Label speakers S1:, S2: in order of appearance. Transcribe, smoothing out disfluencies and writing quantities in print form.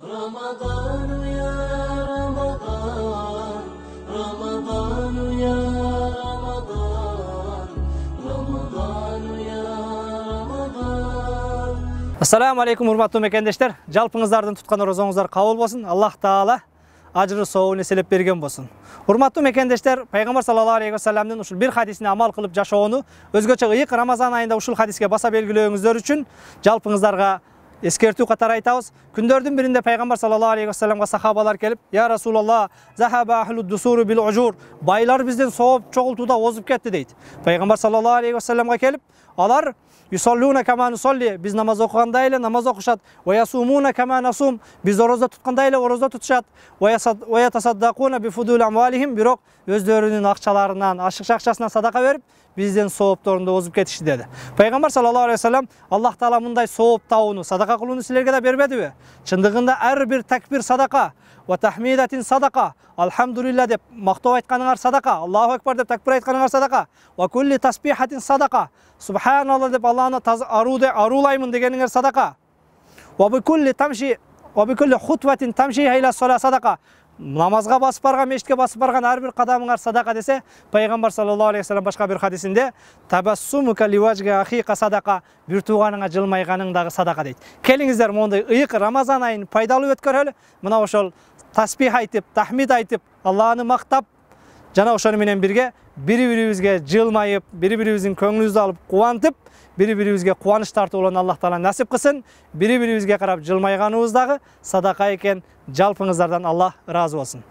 S1: رمضان يا رمضان رمضان يا رمضان رمضان يا رمضان.
S2: Assalamu alaikum урматтуу мекендештер. Жалпыңыздардын туткан орозоңуздар кабыл болсун. Аллах Таала ажры сообун эселеп берген болсун. Урматтуу мекендештер, Пайгамбар саллаллаху алейхи ва салламдын ушул бир хадисине амал кылып жашоону, өзгөчө ыйык Рамазан айында ушул хадиске баса белгилөөңүздөр үчүн жалпыңыздарга эскертүү катары айтабыз. Күндөрдүн биринде Пайгамбар саллаллаху алейхи ва салламга сахабалар келип: "Я Расулаллах, захаба ахлу дусуру бил ужур." Байлар бизден сооп чогултууда озуп кетти дейт. Пайгамбар саллаллаху алейхи ва салламга келип, алар "Юсаллуна кама нусалли", биз намаз окугандай эле намаз окушат. "Ва ясумуна кама насум", биз орозо туткандай эле орозо тутушат. "Ва ятасаддакуна би фудул амвалихим", бирок өздөрүнүн акчаларынан, ашык акчасынан садака берип, бизден соопторунда озуп кетишти деди. Пайгамбар саллаллаху алейхи ва саллам: "Аллах Таала мындай сооп табууну, садака кылууну силерге да бербедиби? Чындыгында ар бир такбир садака, ва тахмидатин садака, алхамдулилла деп мактоо айтканыңар садака, Аллаху акбар деп такбир айтканыңар садака, ва кулли тасбихатин садака, субханалла деп Аллахны арулаймын дегениңер садака, ва би кулли хутватин тамши иля сола садака, намазга басып барган, мешитке басып барган ар бир кадамыңар садака" десе, Пайгамбар саллаллаху алейхи ва саллам башка бир хадисинде "Табассумука ливажга ахика садака", бир тууганыңа жылмайганың дагы садака дейт. Келиңиздер мондай ыйык Рамазан айын пайдалуу өткөрөлү. Мына ошол тасбих айтып, тахмид айтып, Аллахны мактап, жана ошону менен бирге бири-бирибизге жылмайып, бири-бирибиздин көңүлүбүздү алып кубантып, бири-бирибизге кубаныч тартуулоону Аллах Таала насип кылсын. Бири-бирибизге карап жылмайганыбыз дагы садака экен. Жалпыңыздардан Аллах ыраазы болсун.